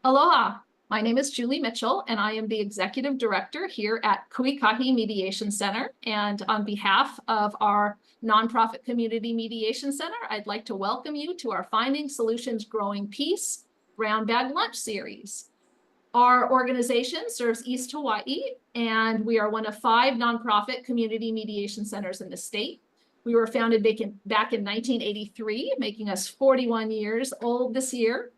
Aloha, my name is Julie Mitchell, and I am the Executive Director here at Ikahi Mediation Center. And on behalf of our nonprofit community mediation center, I'd like to welcome you to our Finding Solutions Growing Peace Brown Bag Lunch series. Our organization serves East Hawaii, and we are one of 5 nonprofit community mediation centers in the state. We were founded back in 1983, making us 41 years old this year.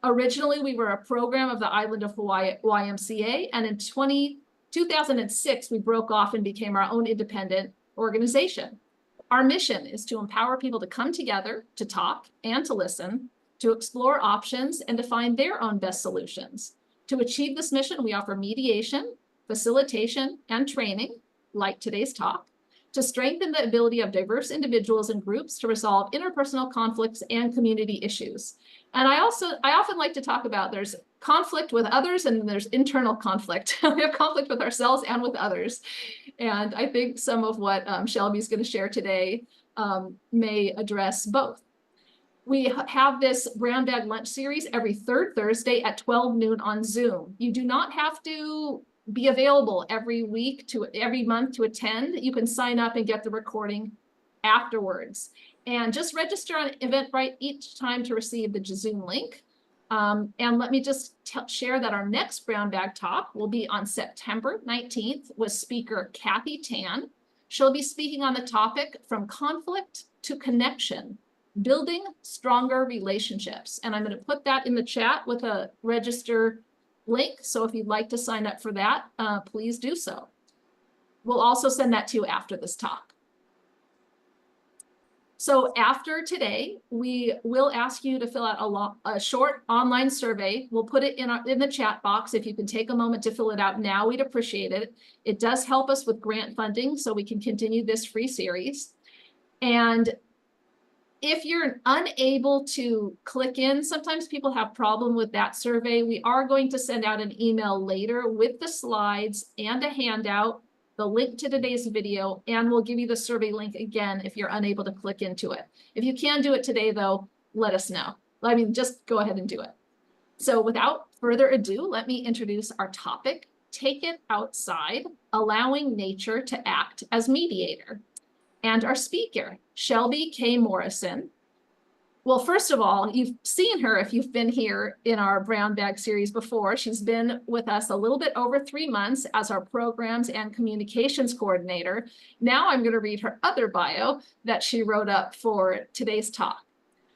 Originally, we were a program of the Island of Hawaii YMCA, and in 2006, we broke off and became our own independent organization. Our mission is to empower people to come together, to talk and to listen, to explore options, and to find their own best solutions. To achieve this mission, we offer mediation, facilitation, and training, like today's talk, to strengthen the ability of diverse individuals and groups to resolve interpersonal conflicts and community issues. And I often like to talk about there's conflict with others and there's internal conflict. We have conflict with ourselves and with others. And I think some of what Shelby's going to share today may address both. We have this Brown Bag Lunch series every third Thursday at 12 noon on Zoom. You do not have to be available every month to attend. You can sign up and get the recording afterwards. And just register on Eventbrite each time to receive the Zoom link. And let me just share that our next Brown Bag Talk will be on September 19th with speaker Kathy Tan. She'll be speaking on the topic From Conflict to Connection, Building Stronger Relationships. And I'm going to put that in the chat with a register link. So if you'd like to sign up for that, please do so. We'll also send that to you after this talk. So after today, we will ask you to fill out a short online survey. We'll put it in the chat box. If you can take a moment to fill it out now, we'd appreciate it. It does help us with grant funding so we can continue this free series. And if you're unable to click in, sometimes people have problem with that survey. We are going to send out an email later with the slides and a handout, the link to today's video, and we'll give you the survey link again if you're unable to click into it. If you can do it today, though, let us know. I mean, just go ahead and do it. So without further ado, let me introduce our topic, Take It Outside, Allowing Nature to Act as Mediator. And our speaker, Shelby K. Morrison. Well, first of all, you've seen her if you've been here in our Brown Bag series before. She's been with us a little bit over 3 months as our programs and communications coordinator. Now I'm going to read her other bio that she wrote up for today's talk.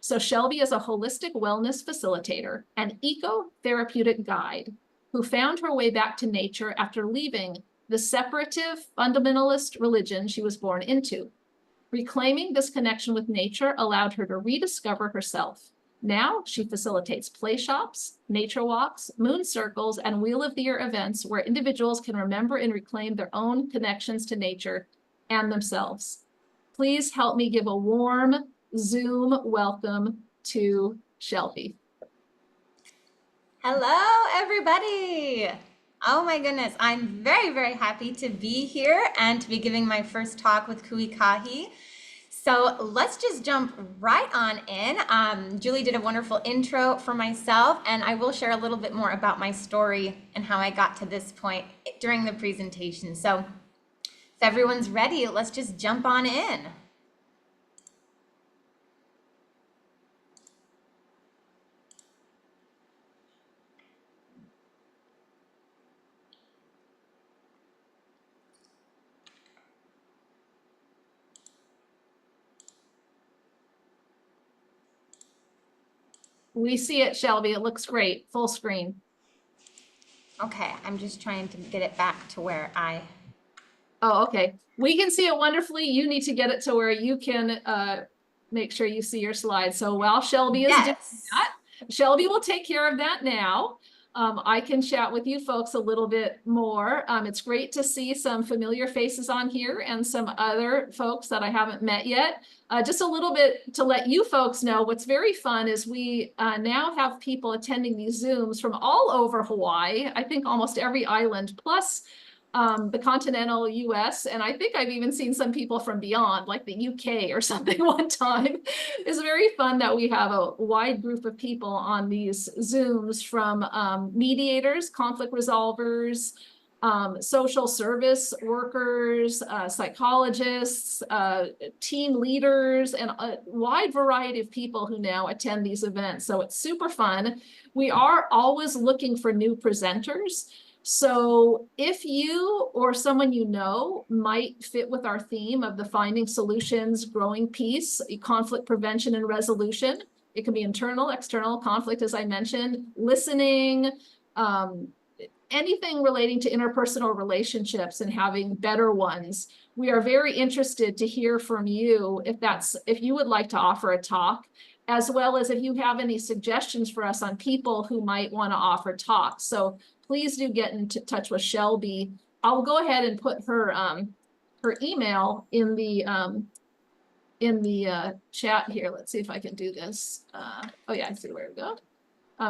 So Shelby is a holistic wellness facilitator, an eco-therapeutic guide who found her way back to nature after leaving the separative fundamentalist religion she was born into. Reclaiming this connection with nature allowed her to rediscover herself. Now she facilitates play shops, nature walks, moon circles, and Wheel of the Year events where individuals can remember and reclaim their own connections to nature and themselves. Please help me give a warm Zoom welcome to Shelby. Hello, everybody. Oh my goodness, I'm very, very happy to be here and to be giving my first talk with Ikahi. So let's just jump right on in. Julie did a wonderful intro for myself, and I will share a little bit more about my story and how I got to this point during the presentation. So if everyone's ready, let's just jump on in. We see it, Shelby. It looks great. Full screen. Okay, I'm just trying to get it back to where I... Oh, okay. We can see it wonderfully. You need to get it to where you can make sure you see your slides. So while Shelby is doing that, Shelby will take care of that now. I can chat with you folks a little bit more. It's great to see some familiar faces on here and some other folks that I haven't met yet. Just a little bit to let you folks know, what's very fun is we now have people attending these Zooms from all over Hawaii. I think almost every island, plus the continental US, and I think I've even seen some people from beyond, like the UK or something one time. It's very fun that we have a wide group of people on these Zooms from mediators, conflict resolvers, social service workers, psychologists, team leaders, and a wide variety of people who now attend these events. So it's super fun. We are always looking for new presenters. So if you or someone you know might fit with our theme of the finding solutions, growing peace, conflict prevention and resolution, it can be internal, external conflict, as I mentioned, listening, anything relating to interpersonal relationships and having better ones. We are very interested to hear from you if you would like to offer a talk, as well as if you have any suggestions for us on people who might want to offer talks. So please do get in touch with Shelby. I'll go ahead and put her email in the chat here. Let's see if I can do this. Oh yeah, I see where to go.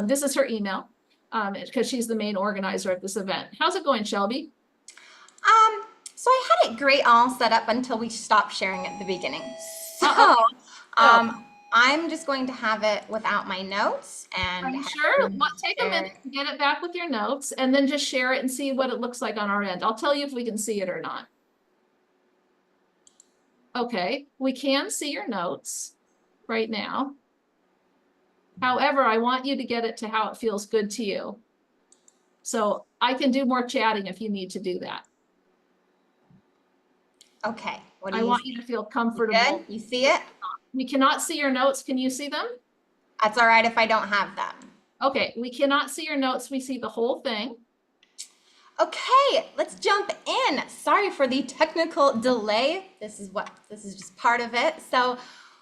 This is her email because she's the main organizer of this event. How's it going, Shelby? So I had it great all set up until we stopped sharing at the beginning. So I'm just going to have it without my notes. And are you sure? Take a minute to get it back with your notes and then just share it and see what it looks like on our end. I'll tell you if we can see it or not. Okay, we can see your notes right now. However, I want you to get it to how it feels good to you. So I can do more chatting if you need to do that. Okay. I want you to feel comfortable. Good? You see it? We cannot see your notes. Can you see them? That's all right if I don't have them. Okay, we cannot see your notes. We see the whole thing. Okay, let's jump in. Sorry for the technical delay. This is just part of it. So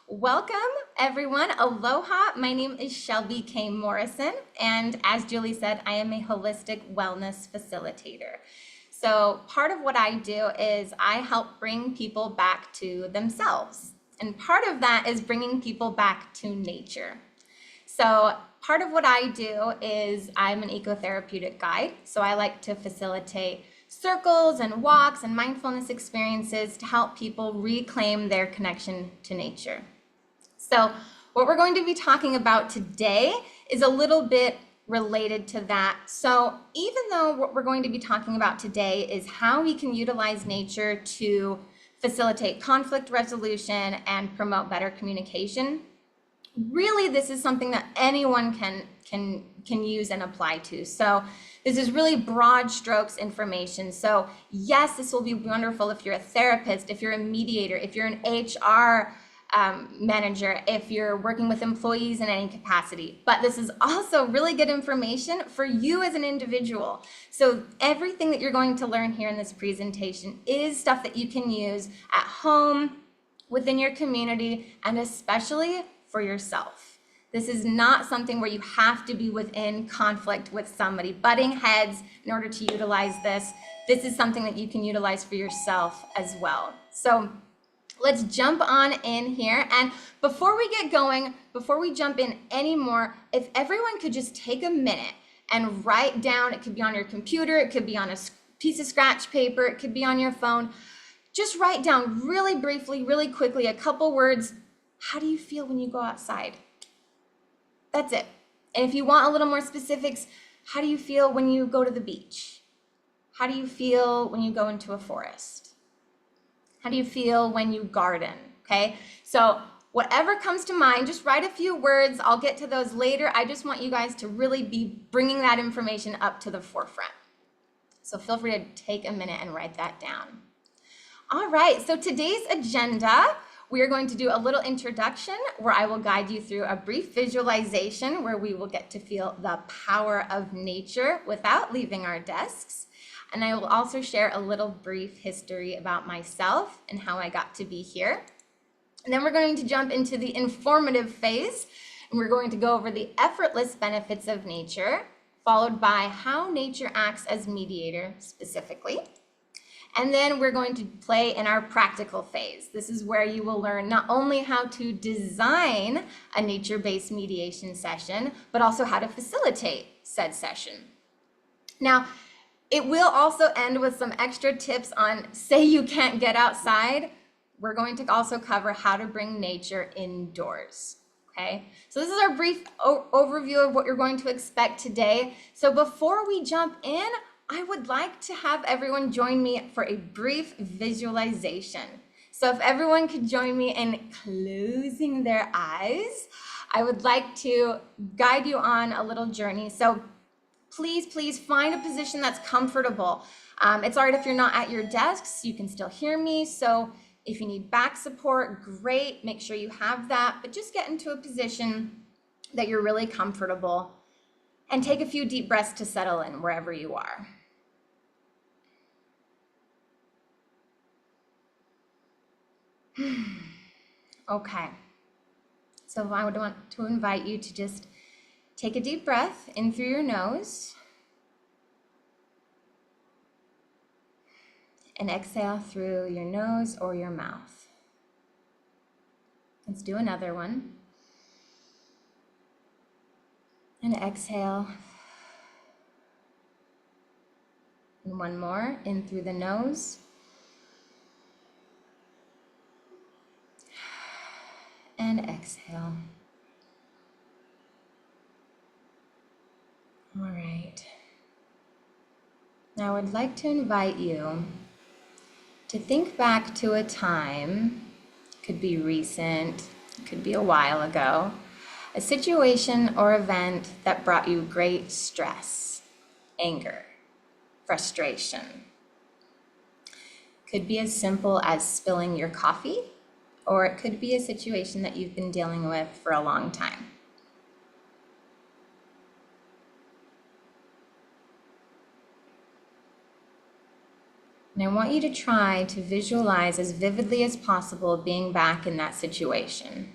welcome everyone. Aloha. My name is Shelby K. Morrison. And as Julie said, I am a holistic wellness facilitator. So part of what I do is I help bring people back to themselves. And part of that is bringing people back to nature. So part of what I do is I'm an ecotherapeutic guide. So I like to facilitate circles and walks and mindfulness experiences to help people reclaim their connection to nature. So what we're going to be talking about today is a little bit related to that. So even though what we're going to be talking about today is how we can utilize nature to facilitate conflict resolution and promote better communication, really this is something that anyone can use and apply to. So this is really broad strokes information. So yes, this will be wonderful if you're a therapist, if you're a mediator, if you're an HR manager, if you're working with employees in any capacity. But this is also really good information for you as an individual. So everything that you're going to learn here in this presentation is stuff that you can use at home, within your community, and especially for yourself. This is not something where you have to be within conflict with somebody, butting heads in order to utilize this. This is something that you can utilize for yourself as well. So let's jump on in here. And before we get going, before we jump in anymore, if everyone could just take a minute and write down, it could be on your computer, it could be on a piece of scratch paper, it could be on your phone. Just write down really briefly, really quickly, a couple words. How do you feel when you go outside? That's it. And if you want a little more specifics, how do you feel when you go to the beach? How do you feel when you go into a forest? How do you feel when you garden? Okay, so whatever comes to mind, just write a few words. I'll get to those later. I just want you guys to really be bringing that information up to the forefront. So feel free to take a minute and write that down. All right, so today's agenda, we are going to do a little introduction where I will guide you through a brief visualization where we will get to feel the power of nature without leaving our desks. And I will also share a little brief history about myself and how I got to be here. And then we're going to jump into the informative phase, and we're going to go over the effortless benefits of nature, followed by how nature acts as mediator specifically. And then we're going to play in our practical phase. This is where you will learn not only how to design a nature-based mediation session, but also how to facilitate said session. Now, It will also end with some extra tips on, say you can't get outside. We're going to also cover how to bring nature indoors. Okay, so this is our brief overview of what you're going to expect today. So before we jump in, I would like to have everyone join me for a brief visualization. So if everyone could join me in closing their eyes, I would like to guide you on a little journey. So please find a position that's comfortable. It's all right if you're not at your desks, you can still hear me. So if you need back support, great, make sure you have that, but just get into a position that you're really comfortable and take a few deep breaths to settle in wherever you are. Okay, so I would want to invite you to just take a deep breath in through your nose and exhale through your nose or your mouth. Let's do another one. And exhale. And one more, in through the nose. And exhale. All right. Now I would like to invite you to think back to a time, could be recent, could be a while ago, a situation or event that brought you great stress, anger, frustration. Could be as simple as spilling your coffee, or it could be a situation that you've been dealing with for a long time. And I want you to try to visualize as vividly as possible being back in that situation.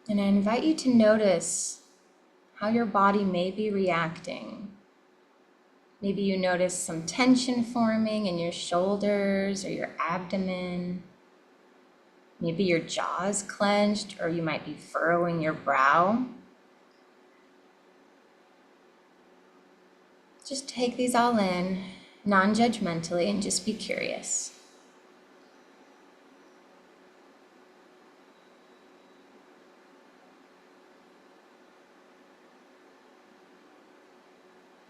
And I invite you to notice how your body may be reacting. Maybe you notice some tension forming in your shoulders or your abdomen. Maybe your jaw is clenched, or you might be furrowing your brow. Just take these all in, non-judgmentally, and just be curious.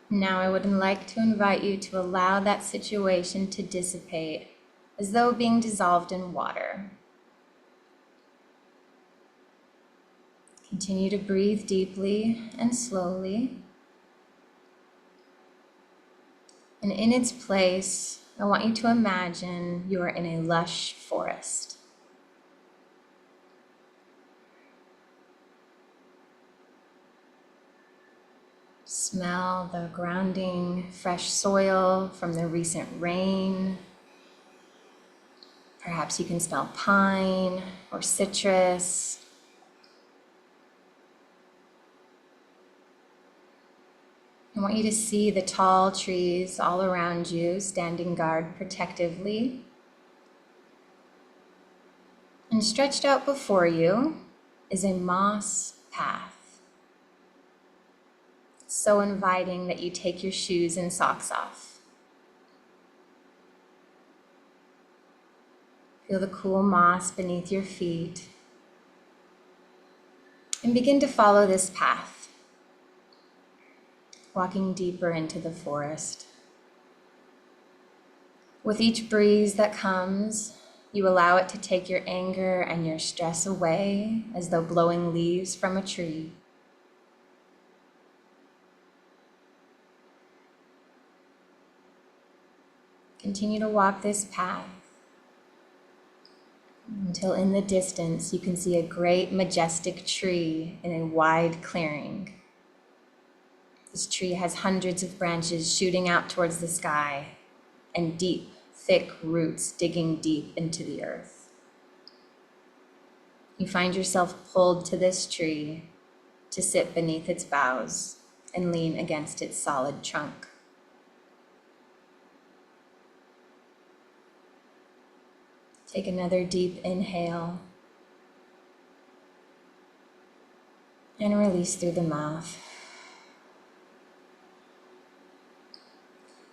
Now I would like to invite you to allow that situation to dissipate as though being dissolved in water. Continue to breathe deeply and slowly. And in its place, I want you to imagine you are in a lush forest. Smell the grounding, fresh soil from the recent rain. Perhaps you can smell pine or citrus. I want you to see the tall trees all around you standing guard protectively. And stretched out before you is a moss path. So inviting that you take your shoes and socks off. Feel the cool moss beneath your feet. And begin to follow this path, walking deeper into the forest. With each breeze that comes, you allow it to take your anger and your stress away as though blowing leaves from a tree. Continue to walk this path until in the distance you can see a great majestic tree in a wide clearing. This tree has hundreds of branches shooting out towards the sky and deep, thick roots digging deep into the earth. You find yourself pulled to this tree to sit beneath its boughs and lean against its solid trunk. Take another deep inhale And release through the mouth.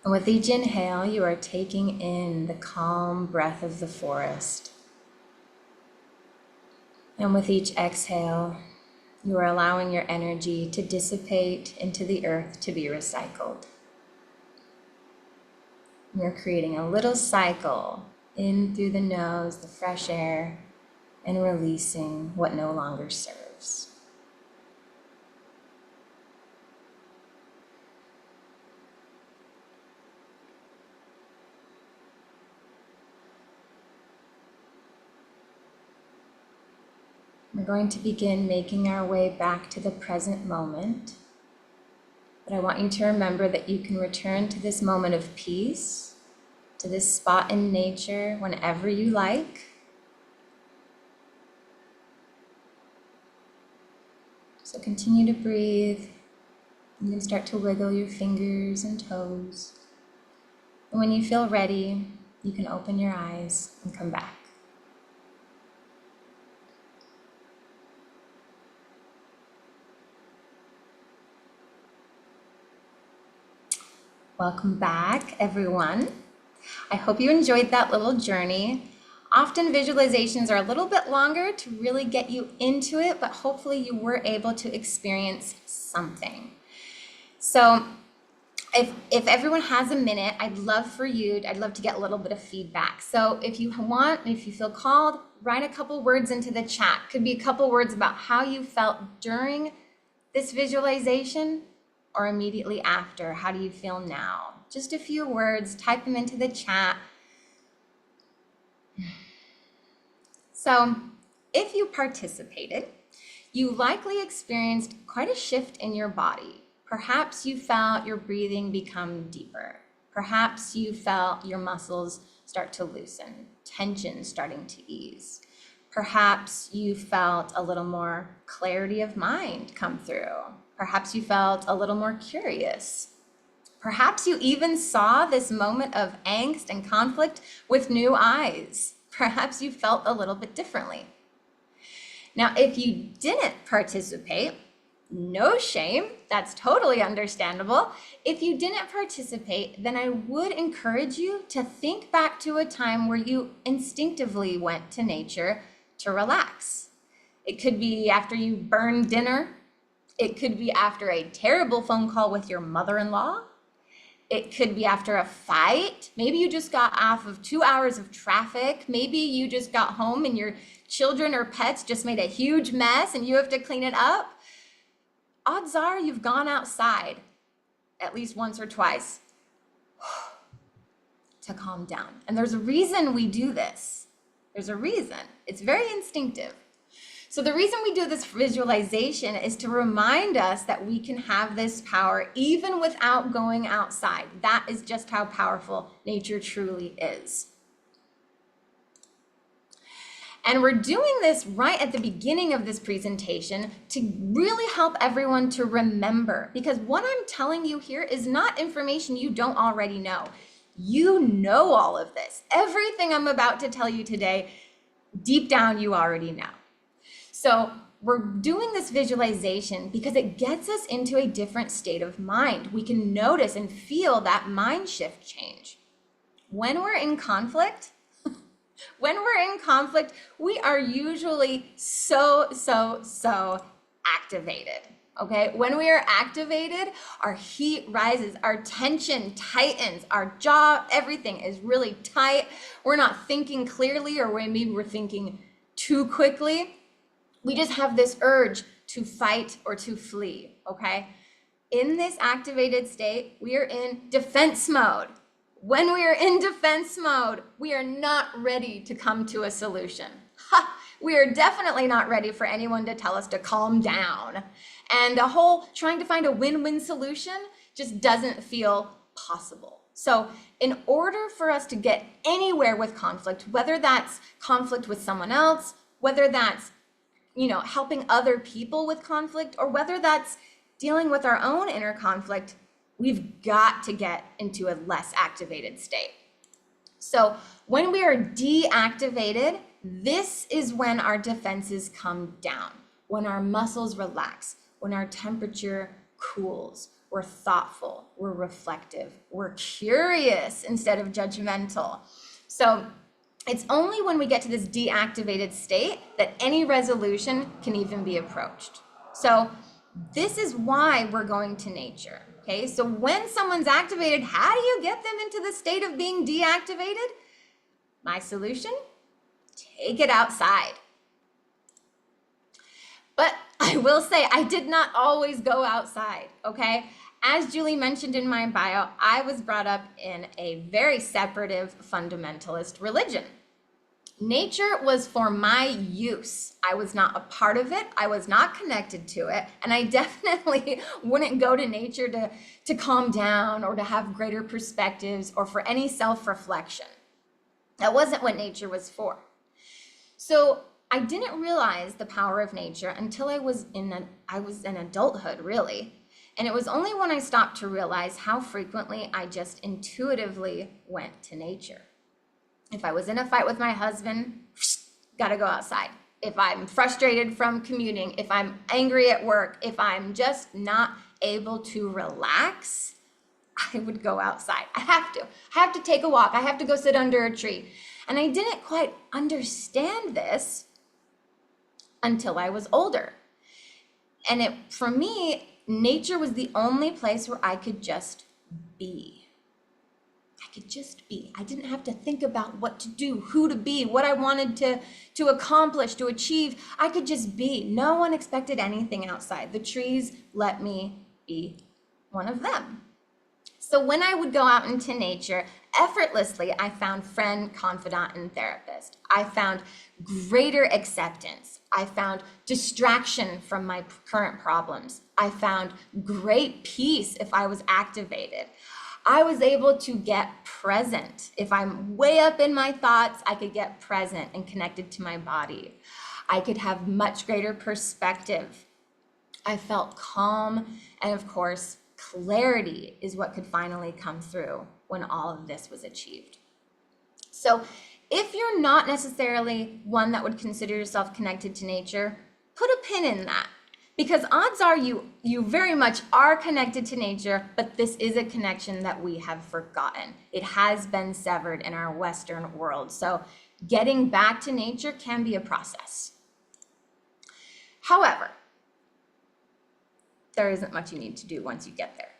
And with each inhale, you are taking in the calm breath of the forest. And with each exhale, you are allowing your energy to dissipate into the earth to be recycled. You're creating a little cycle in through the nose, the fresh air, and releasing what no longer serves. We're going to begin making our way back to the present moment. But I want you to remember that you can return to this moment of peace, to this spot in nature whenever you like. So continue to breathe. You can start to wiggle your fingers and toes. And when you feel ready, you can open your eyes and come back. Welcome back, everyone. I hope you enjoyed that little journey. Often visualizations are a little bit longer to really get you into it, but hopefully you were able to experience something. So if everyone has a minute, I'd love to get a little bit of feedback. So if you feel called, write a couple words into the chat. Could be a couple words about how you felt during this visualization or immediately after. How do you feel now? Just a few words, type them into the chat. So if you participated, you likely experienced quite a shift in your body. Perhaps you felt your breathing become deeper. Perhaps you felt your muscles start to loosen, tension starting to ease. Perhaps you felt a little more clarity of mind come through. Perhaps you felt a little more curious. Perhaps you even saw this moment of angst and conflict with new eyes. Perhaps you felt a little bit differently. Now, if you didn't participate, no shame, that's totally understandable. If you didn't participate, then I would encourage you to think back to a time where you instinctively went to nature to relax. It could be after you burned dinner. It could be after a terrible phone call with your mother-in-law. It could be after a fight. Maybe you just got off of 2 hours of traffic. Maybe you just got home and your children or pets just made a huge mess and you have to clean it up. Odds are you've gone outside at least once or twice to calm down. And there's a reason we do this. There's a reason. It's very instinctive. So the reason we do this visualization is to remind us that we can have this power even without going outside. That is just how powerful nature truly is. And we're doing this right at the beginning of this presentation to really help everyone to remember, because what I'm telling you here is not information you don't already know. You know all of this. Everything I'm about to tell you today, deep down, you already know. So we're doing this visualization because it gets us into a different state of mind. We can notice and feel that mind shift change. When we're in conflict, we are usually so activated, okay? When we are activated, our heat rises, our tension tightens, our jaw, everything is really tight. We're not thinking clearly, or maybe we're thinking too quickly. We just have this urge to fight or to flee, okay? In this activated state, we are in defense mode. When we are in defense mode, we are not ready to come to a solution. We are definitely not ready for anyone to tell us to calm down. And the whole trying to find a win-win solution just doesn't feel possible. So in order for us to get anywhere with conflict, whether that's conflict with someone else, whether that's helping other people with conflict, or whether that's dealing with our own inner conflict, we've got to get into a less activated state. So when we are deactivated, this is when our defenses come down. when our muscles relax, when our temperature cools, we're thoughtful, we're reflective, we're curious instead of judgmental. So it's only when we get to this deactivated state that any resolution can even be approached. So this is why we're going to nature. Okay, so when someone's activated, how do you get them into the state of being deactivated? My solution? Take it outside. But I will say I did not always go outside, okay? As Julie mentioned in my bio, I was brought up in a very separative fundamentalist religion. Nature was for my use. I was not a part of it. I was not connected to it. And I definitely wouldn't go to nature to calm down or to have greater perspectives or for any self-reflection. That wasn't what nature was for. So I didn't realize the power of nature until I was in adulthood, really. And it was only when I stopped to realize how frequently I just intuitively went to nature. If I was in a fight with my husband, gotta go outside. If I'm frustrated from commuting, if I'm angry at work, if I'm just not able to relax, I would go outside. I have to take a walk. I have to go sit under a tree. And I didn't quite understand this until I was older. And for me, nature was the only place where I could just be. I could just be. I didn't have to think about what to do, who to be, what I wanted to accomplish, to achieve. I could just be. No one expected anything outside. The trees let me be one of them. So when I would go out into nature, effortlessly, I found friend, confidant, and therapist. I found greater acceptance. I found distraction from my current problems. I found great peace if I was activated. I was able to get present. If I'm way up in my thoughts, I could get present and connected to my body. I could have much greater perspective. I felt calm, and of course, clarity is what could finally come through when all of this was achieved. So if you're not necessarily one that would consider yourself connected to nature, put a pin in that. Because odds are you very much are connected to nature, but this is a connection that we have forgotten. It has been severed in our Western world. So getting back to nature can be a process. However, there isn't much you need to do once you get there.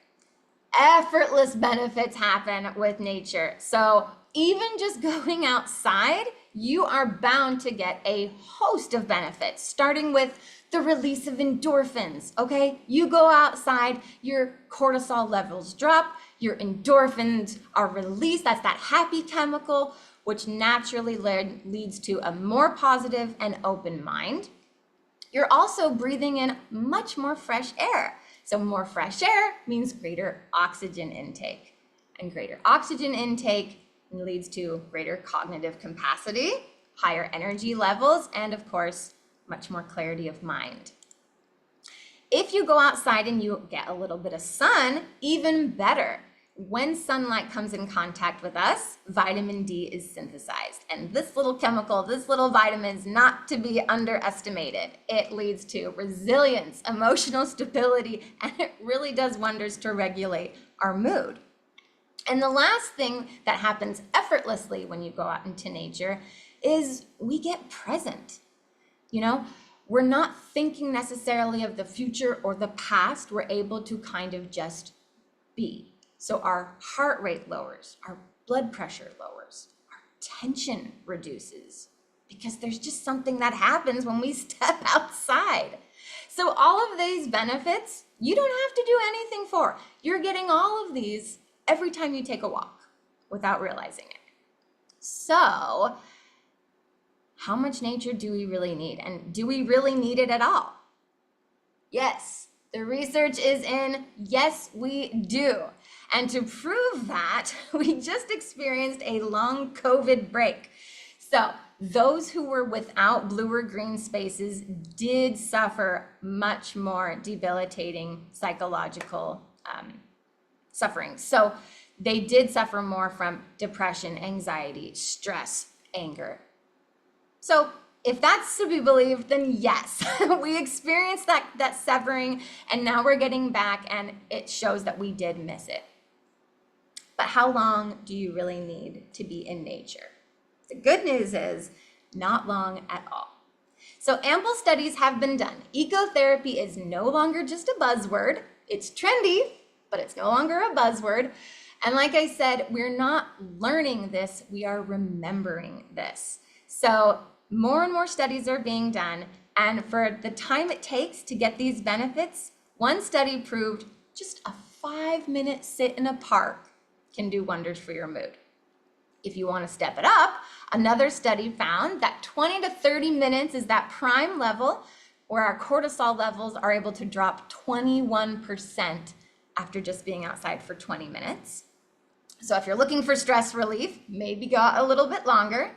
Effortless benefits happen with nature. So even just going outside, you are bound to get a host of benefits, starting with the release of endorphins, okay? You go outside, your cortisol levels drop, your endorphins are released. That's that happy chemical, which naturally leads to a more positive and open mind. You're also breathing in much more fresh air. So more fresh air means greater oxygen intake. And greater oxygen intake leads to greater cognitive capacity, higher energy levels, and of course, much more clarity of mind. If you go outside and you get a little bit of sun, even better. When sunlight comes in contact with us, vitamin D is synthesized. And this little chemical, this little vitamin is not to be underestimated. It leads to resilience, emotional stability, and it really does wonders to regulate our mood. And the last thing that happens effortlessly when you go out into nature is we get present. You know, we're not thinking necessarily of the future or the past. We're able to kind of just be. So our heart rate lowers, our blood pressure lowers, our tension reduces, because there's just something that happens when we step outside. So all of these benefits, you don't have to do anything for. You're getting all of these every time you take a walk without realizing it. So how much nature do we really need? And do we really need it at all? Yes, the research is in, yes, we do. And to prove that, we just experienced a long COVID break. So those who were without blue or green spaces did suffer much more debilitating psychological suffering. So they did suffer more from depression, anxiety, stress, anger. So if that's to be believed, then yes, we experienced that severing, and now we're getting back, and it shows that we did miss it. But how long do you really need to be in nature? The good news is not long at all. So ample studies have been done. Ecotherapy is no longer just a buzzword. It's trendy, but it's no longer a buzzword. And like I said, we're not learning this, we are remembering this. So more and more studies are being done, and for the time it takes to get these benefits, one study proved just a 5-minute sit in a park can do wonders for your mood. If you want to step it up, another study found that 20 to 30 minutes is that prime level where our cortisol levels are able to drop 21% after just being outside for 20 minutes. So if you're looking for stress relief, maybe go a little bit longer.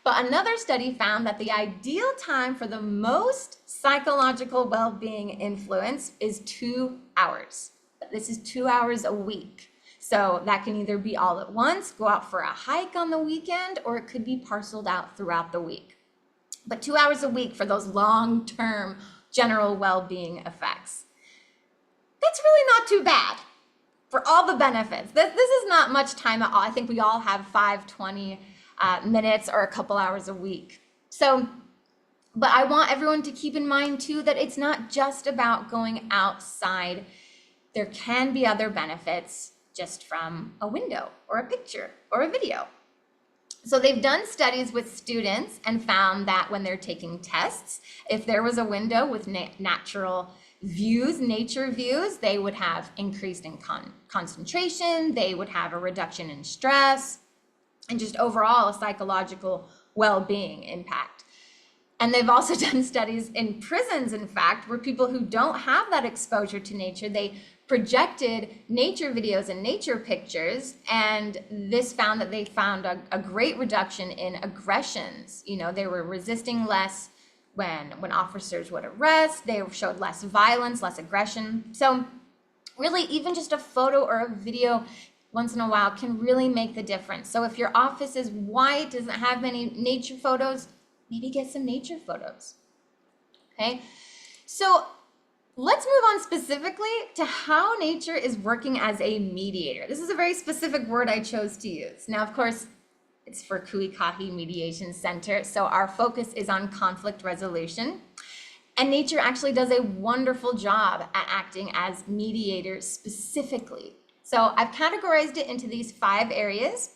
But another study found that the ideal time for the most psychological well-being influence is 2 hours. This is 2 hours a week. So that can either be all at once, go out for a hike on the weekend, or it could be parceled out throughout the week. But 2 hours a week for those long-term general well-being effects. That's really not too bad for all the benefits. This is not much time at all. I think we all have 20 minutes or a couple hours a week. So, but I want everyone to keep in mind too that it's not just about going outside. There can be other benefits just from a window or a picture or a video. So they've done studies with students and found that when they're taking tests, if there was a window with natural views, nature views, they would have increased in concentration, they would have a reduction in stress, and just overall a psychological well-being impact. And they've also done studies in prisons, in fact, where people who don't have that exposure to nature, they projected nature videos and nature pictures, and this found that they found a great reduction in aggressions. You know, they were resisting less when officers would arrest, they showed less violence, less aggression. So really, even just a photo or a video once in a while can really make the difference. So if your office is white, doesn't have many nature photos, maybe get some nature photos, okay? So let's move on specifically to how nature is working as a mediator. This is a very specific word I chose to use. Now, of course, it's for ikahi Mediation Center, so our focus is on conflict resolution. And nature actually does a wonderful job at acting as mediator specifically. So I've categorized it into these 5 areas.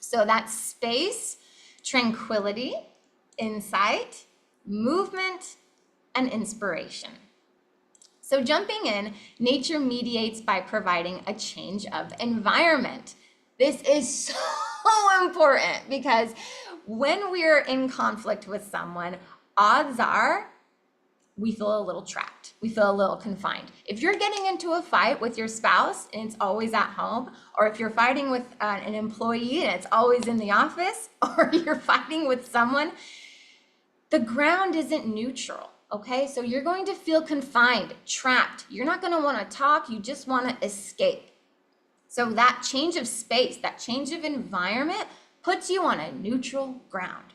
So that's space, tranquility, insight, movement, and inspiration. So jumping in, nature mediates by providing a change of environment. This is so important because when we're in conflict with someone, odds are we feel a little trapped. We feel a little confined. If you're getting into a fight with your spouse and it's always at home, or if you're fighting with an employee and it's always in the office, or you're fighting with someone, the ground isn't neutral, okay? So you're going to feel confined, trapped. You're not gonna wanna talk, you just wanna escape. So that change of space, that change of environment puts you on a neutral ground.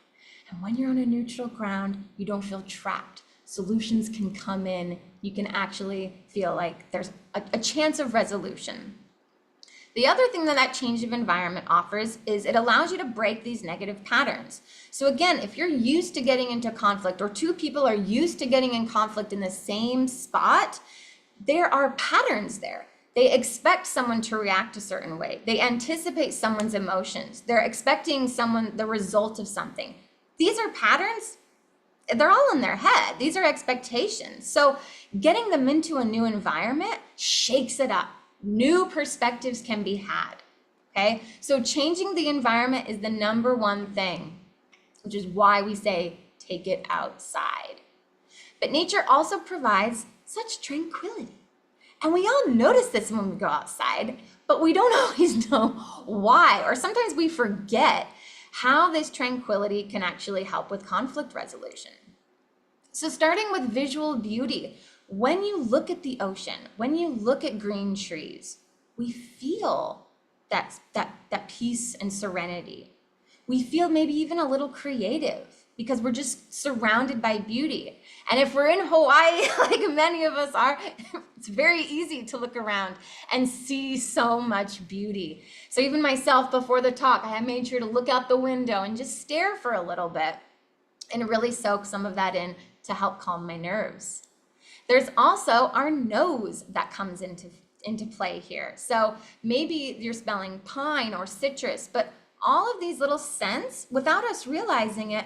And when you're on a neutral ground, you don't feel trapped. Solutions can come in. You can actually feel like there's a chance of resolution. The other thing that change of environment offers is it allows you to break these negative patterns. So again, if you're used to getting into conflict, or 2 people are used to getting in conflict in the same spot, there are patterns there. They expect someone to react a certain way. They anticipate someone's emotions. They're expecting the result of something. These are patterns. They're all in their head. These are expectations. So getting them into a new environment shakes it up. New perspectives can be had, okay? So changing the environment is the #1 thing, which is why we say take it outside. But nature also provides such tranquility. And we all notice this when we go outside, but we don't always know why, or sometimes we forget how this tranquility can actually help with conflict resolution. So starting with visual beauty, when you look at the ocean, when you look at green trees, we feel that peace and serenity. We feel maybe even a little creative. because we're just surrounded by beauty. And if we're in Hawaii, like many of us are, it's very easy to look around and see so much beauty. So even myself, before the talk, I made sure to look out the window and just stare for a little bit and really soak some of that in to help calm my nerves. There's also our nose that comes into play here. So maybe you're smelling pine or citrus, but all of these little scents, without us realizing it,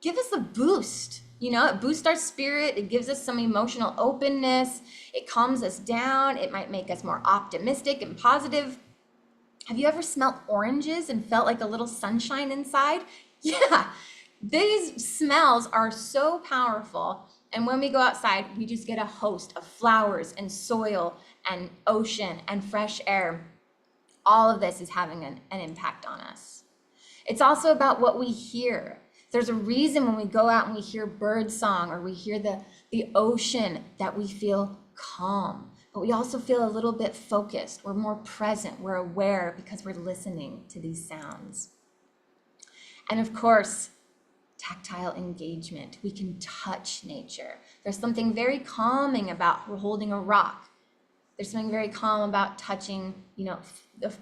give us a boost. You know, it boosts our spirit. It gives us some emotional openness. It calms us down. It might make us more optimistic and positive. Have you ever smelled oranges and felt like a little sunshine inside? Yeah, these smells are so powerful. And when we go outside, we just get a host of flowers and soil and ocean and fresh air. All of this is having an impact on us. It's also about what we hear. There's a reason when we go out and we hear bird song or we hear the ocean that we feel calm, but we also feel a little bit focused. We're more present, we're aware because we're listening to these sounds. And of course, tactile engagement. We can touch nature. There's something very calming about holding a rock. There's something very calm about touching, you know,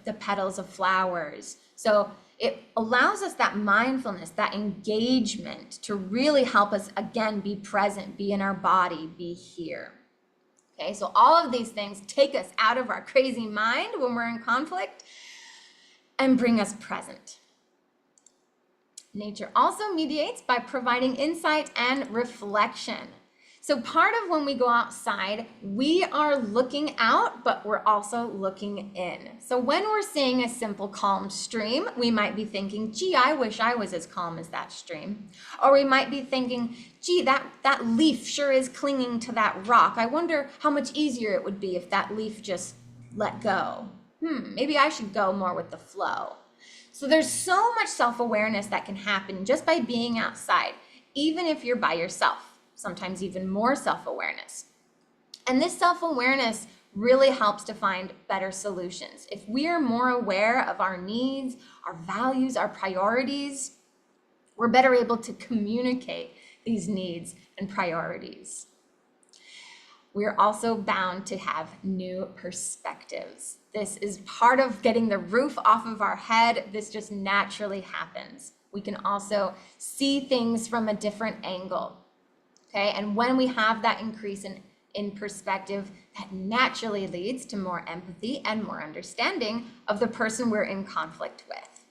the petals of flowers. So it allows us that mindfulness, that engagement to really help us, again, be present, be in our body, be here. Okay, so all of these things take us out of our crazy mind when we're in conflict and bring us present. Nature also mediates by providing insight and reflection. So part of when we go outside, we are looking out, but we're also looking in. So when we're seeing a simple calm stream, we might be thinking, gee, I wish I was as calm as that stream. Or we might be thinking, gee, that leaf sure is clinging to that rock. I wonder how much easier it would be if that leaf just let go. Maybe I should go more with the flow. So there's so much self-awareness that can happen just by being outside, even if you're by yourself. Sometimes even more self-awareness. And this self-awareness really helps to find better solutions. If we are more aware of our needs, our values, our priorities, we're better able to communicate these needs and priorities. We're also bound to have new perspectives. This is part of getting the roof off of our head. This just naturally happens. We can also see things from a different angle. Okay, and when we have that increase in perspective, that naturally leads to more empathy and more understanding of the person we're in conflict with.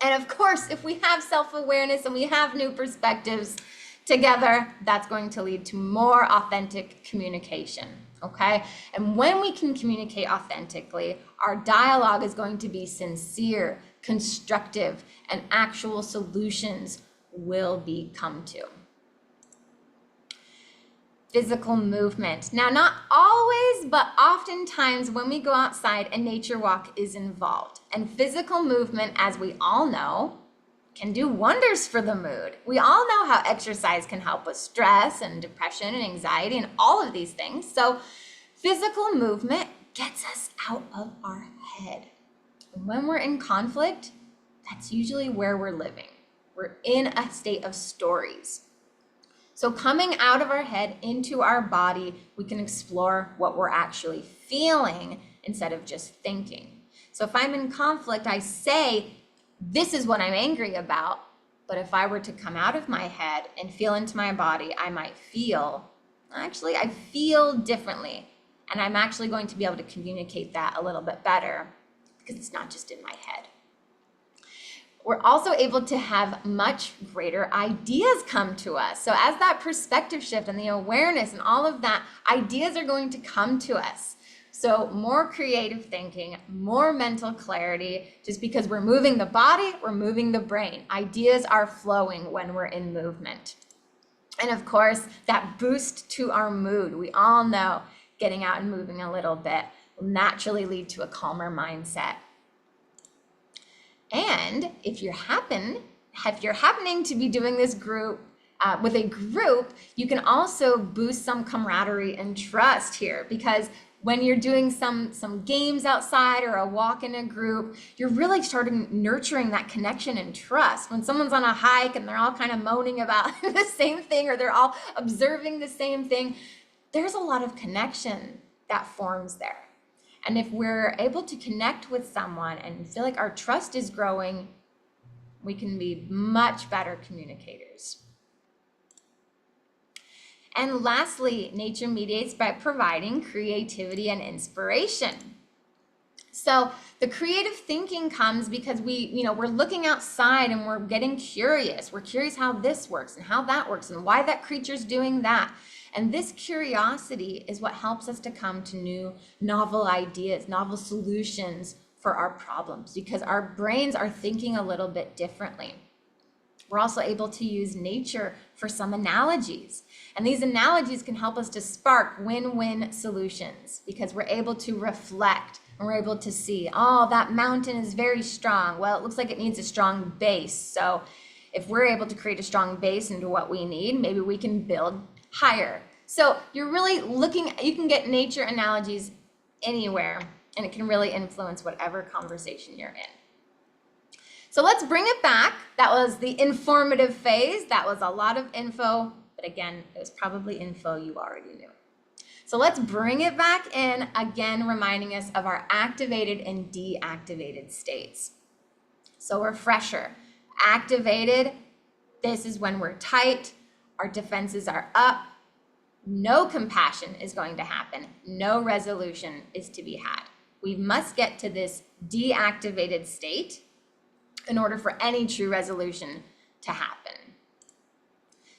And of course, if we have self-awareness and we have new perspectives together, that's going to lead to more authentic communication, okay? And when we can communicate authentically, our dialogue is going to be sincere, constructive, and actual solutions will come to. Physical movement. Now, not always, but oftentimes when we go outside, a nature walk is involved. And physical movement, as we all know, can do wonders for the mood. We all know how exercise can help with stress and depression and anxiety and all of these things. So physical movement gets us out of our head. And when we're in conflict, that's usually where we're living. We're in a state of stories. So coming out of our head into our body, we can explore what we're actually feeling instead of just thinking. So if I'm in conflict, I say, this is what I'm angry about. But if I were to come out of my head and feel into my body, I might feel, actually, I feel differently. And I'm actually going to be able to communicate that a little bit better because it's not just in my head. We're also able to have much greater ideas come to us. So as that perspective shift and the awareness and all of that, ideas are going to come to us. So more creative thinking, more mental clarity, just because we're moving the body, we're moving the brain. Ideas are flowing when we're in movement. And of course, that boost to our mood. We all know getting out and moving a little bit will naturally lead to a calmer mindset. And if you're happening to be doing this group with a group, you can also boost some camaraderie and trust here, because when you're doing some games outside or a walk in a group, you're really starting nurturing that connection and trust. When someone's on a hike and they're all kind of moaning about the same thing, or they're all observing the same thing, there's a lot of connection that forms there. And if we're able to connect with someone and feel like our trust is growing, we can be much better communicators. And lastly, nature mediates by providing creativity and inspiration. So the creative thinking comes because we're looking outside and we're getting curious. We're curious how this works and how that works and why that creature's doing that. And this curiosity is what helps us to come to new novel ideas, novel solutions for our problems, because our brains are thinking a little bit differently. We're also able to use nature for some analogies. And these analogies can help us to spark win-win solutions, because we're able to reflect and we're able to see, oh, that mountain is very strong. Well, it looks like it needs a strong base. So if we're able to create a strong base into what we need, maybe we can build higher. So you're really you can get nature analogies anywhere, and it can really influence whatever conversation you're in. So let's bring it back. That was the informative phase. That was a lot of info, but again, it was probably info you already knew. So let's bring it back in, again, reminding us of our activated and deactivated states. So refresher, activated, this is when we're tight, our defenses are up, no compassion is going to happen, no resolution is to be had. We must get to this deactivated state in order for any true resolution to happen.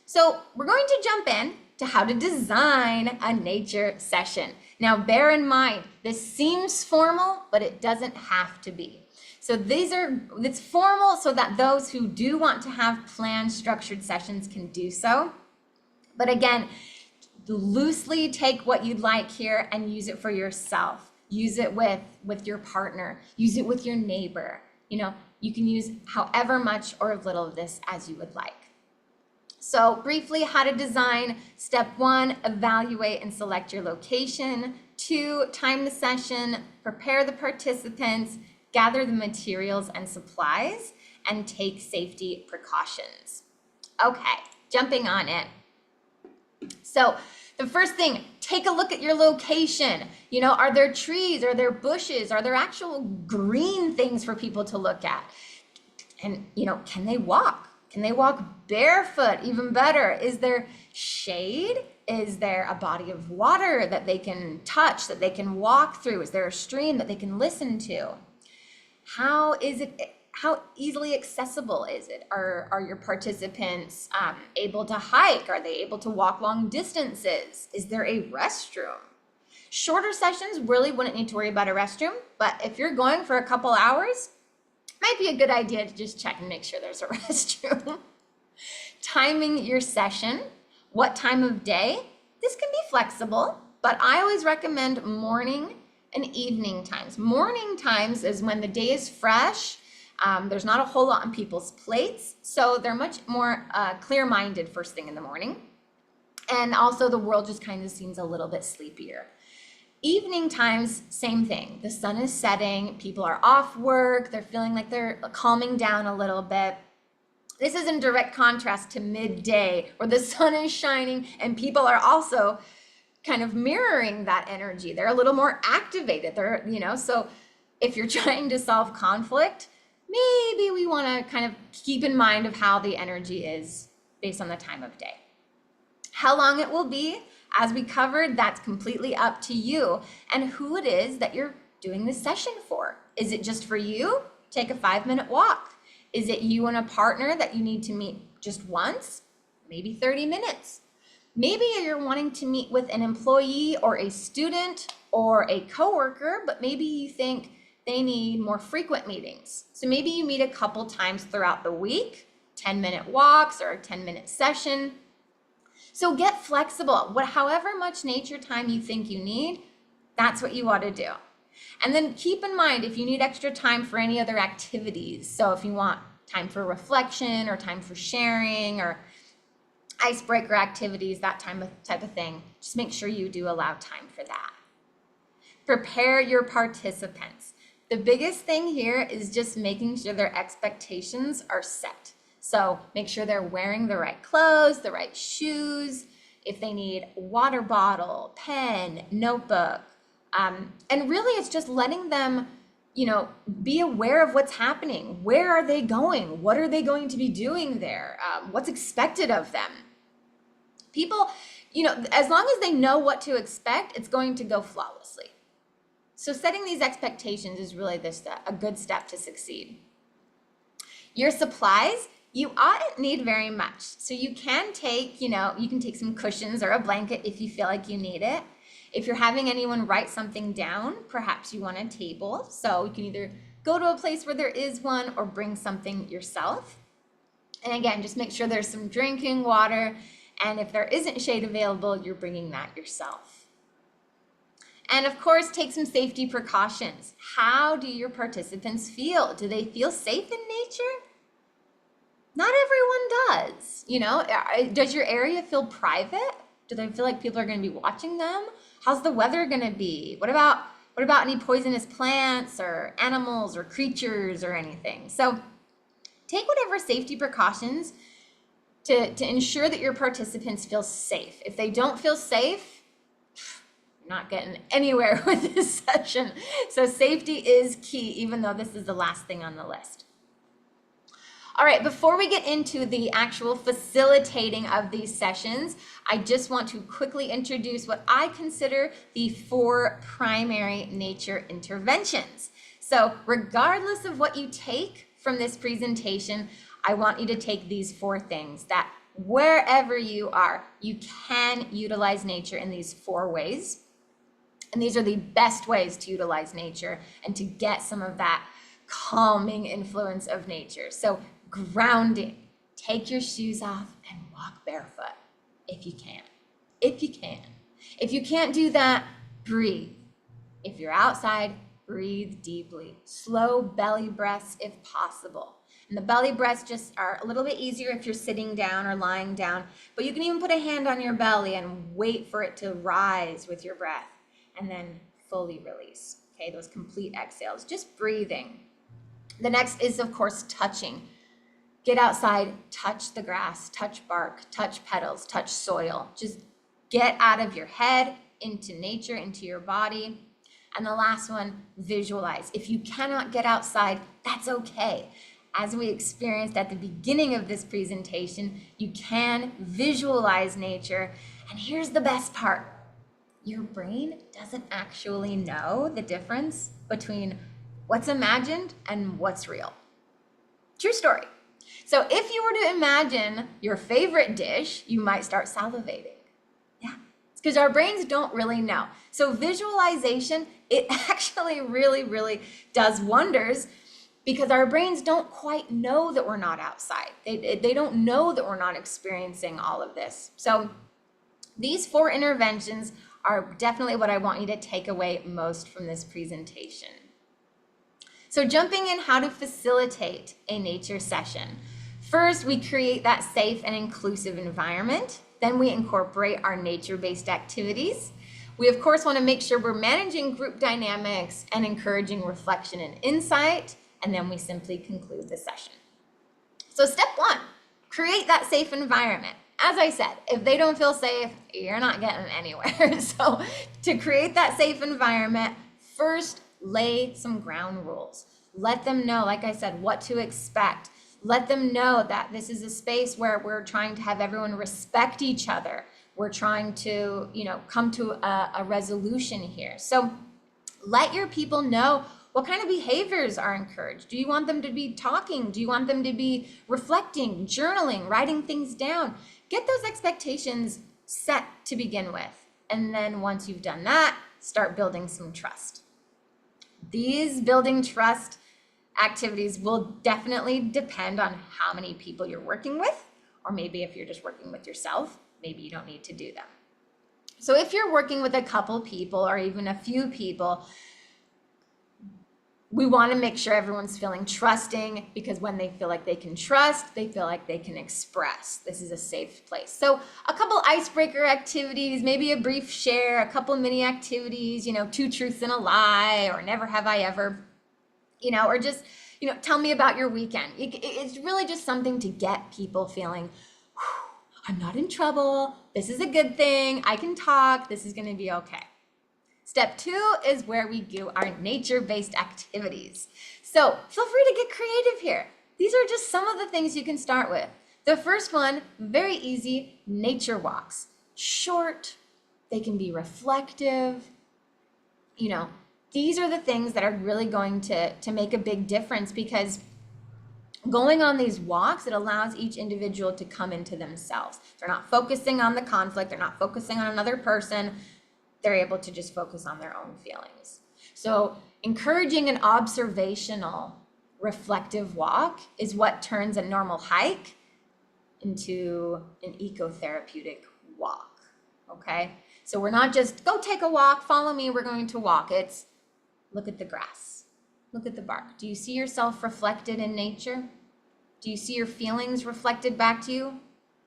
So we're going to jump in to how to design a nature session. Now, bear in mind, this seems formal, but it doesn't have to be. So it's formal so that those who do want to have planned, structured sessions can do so. But again, loosely take what you'd like here and use it for yourself. Use it with your partner. Use it with your neighbor. You can use however much or little of this as you would like. So briefly, how to design. Step 1, evaluate and select your location. 2, time the session, prepare the participants, gather the materials and supplies, and take safety precautions. Okay, jumping on it. So the first thing, take a look at your location. Are there trees? Are there bushes? Are there actual green things for people to look at? And, can they walk? Can they walk barefoot? Even better. Is there shade? Is there a body of water that they can touch, that they can walk through? Is there a stream that they can listen to? How easily accessible is it? Are your participants able to hike? Are they able to walk long distances? Is there a restroom? Shorter sessions really wouldn't need to worry about a restroom, but if you're going for a couple hours, might be a good idea to just check and make sure there's a restroom. Timing your session. What time of day? This can be flexible, but I always recommend morning and evening times. Morning times is when the day is fresh. There's not a whole lot on people's plates, so they're much more clear-minded first thing in the morning. And also the world just kind of seems a little bit sleepier. Evening times, same thing. The sun is setting, people are off work, they're feeling like they're calming down a little bit. This is in direct contrast to midday, where the sun is shining and people are also kind of mirroring that energy. They're a little more activated. So if you're trying to solve conflict, maybe we want to kind of keep in mind of how the energy is based on the time of day. How long it will be, as we covered, that's completely up to you and who it is that you're doing this session for. Is it just for you? Take a 5-minute walk. Is it you and a partner that you need to meet just once? Maybe 30 minutes. Maybe you're wanting to meet with an employee or a student or a coworker, but maybe you think they need more frequent meetings. So maybe you meet a couple times throughout the week, 10-minute walks or a 10-minute session. So get flexible. However much nature time you think you need, that's what you ought to do. And then keep in mind if you need extra time for any other activities. So if you want time for reflection or time for sharing or icebreaker activities, that type of thing, just make sure you do allow time for that. Prepare your participants. The biggest thing here is just making sure their expectations are set. So make sure they're wearing the right clothes, the right shoes, if they need water bottle, pen, notebook. And really it's just letting them, be aware of what's happening. Where are they going? What are they going to be doing there? What's expected of them? People, as long as they know what to expect, it's going to go flawlessly. So setting these expectations is really a good step to succeed. Your supplies, you oughtn't need very much. So you can take, you can take some cushions or a blanket if you feel like you need it. If you're having anyone write something down, perhaps you want a table. So you can either go to a place where there is one or bring something yourself. And again, just make sure there's some drinking water. And if there isn't shade available, you're bringing that yourself. And of course, take some safety precautions. How do your participants feel? Do they feel safe in nature? Not everyone does. Does your area feel private? Do they feel like people are going to be watching them? How's the weather going to be? What about any poisonous plants or animals or creatures or anything? So take whatever safety precautions to ensure that your participants feel safe. If they don't feel safe, not getting anywhere with this session. So safety is key, even though this is the last thing on the list. All right, before we get into the actual facilitating of these sessions, I just want to quickly introduce what I consider the 4 primary nature interventions. So regardless of what you take from this presentation, I want you to take these 4 things that wherever you are, you can utilize nature in these 4 ways. And these are the best ways to utilize nature and to get some of that calming influence of nature. So grounding, take your shoes off and walk barefoot if you can. If you can. If you can't do that, breathe. If you're outside, breathe deeply. Slow belly breaths if possible. And the belly breaths just are a little bit easier if you're sitting down or lying down, but you can even put a hand on your belly and wait for it to rise with your breath. And then fully release, okay? Those complete exhales, just breathing. The next is, of course, touching. Get outside, touch the grass, touch bark, touch petals, touch soil. Just get out of your head, into nature, into your body. And the last one, visualize. If you cannot get outside, that's okay. As we experienced at the beginning of this presentation, you can visualize nature. And here's the best part. Your brain doesn't actually know the difference between what's imagined and what's real. True story. So if you were to imagine your favorite dish, you might start salivating. Yeah, it's because our brains don't really know. So visualization, it actually really, really does wonders because our brains don't quite know that we're not outside. They don't know that we're not experiencing all of this. So these 4 interventions are definitely what I want you to take away most from this presentation. So jumping in how to facilitate a nature session. First, we create that safe and inclusive environment. Then we incorporate our nature-based activities. We, of course, want to make sure we're managing group dynamics and encouraging reflection and insight. And then we simply conclude the session. So step 1, create that safe environment. As I said, if they don't feel safe, you're not getting anywhere. So to create that safe environment, first lay some ground rules. Let them know, like I said, what to expect. Let them know that this is a space where we're trying to have everyone respect each other. We're trying to, come to a resolution here. So let your people know what kind of behaviors are encouraged. Do you want them to be talking? Do you want them to be reflecting, journaling, writing things down? Get those expectations set to begin with. And then once you've done that, start building some trust. These building trust activities will definitely depend on how many people you're working with, or maybe if you're just working with yourself, maybe you don't need to do them. So if you're working with a couple people or even a few people, We want to make sure everyone's feeling trusting, because when they feel like they can trust, they feel like they can express. This is a safe place. So a couple icebreaker activities, maybe a brief share, a couple mini activities, 2 truths and a lie, or never have I ever, or just, tell me about your weekend. It's really just something to get people feeling, I'm not in trouble. This is a good thing. I can talk. This is going to be okay. Step 2 is where we do our nature-based activities. So feel free to get creative here. These are just some of the things you can start with. The first one, very easy, nature walks. Short, they can be reflective. These are the things that are really going to make a big difference, because going on these walks, it allows each individual to come into themselves. They're not focusing on the conflict. They're not focusing on another person. They're able to just focus on their own feelings. So encouraging an observational, reflective walk is what turns a normal hike into an ecotherapeutic walk, okay? So we're not just, go take a walk, follow me, we're going to walk. It's, look at the grass, look at the bark. Do you see yourself reflected in nature? Do you see your feelings reflected back to you?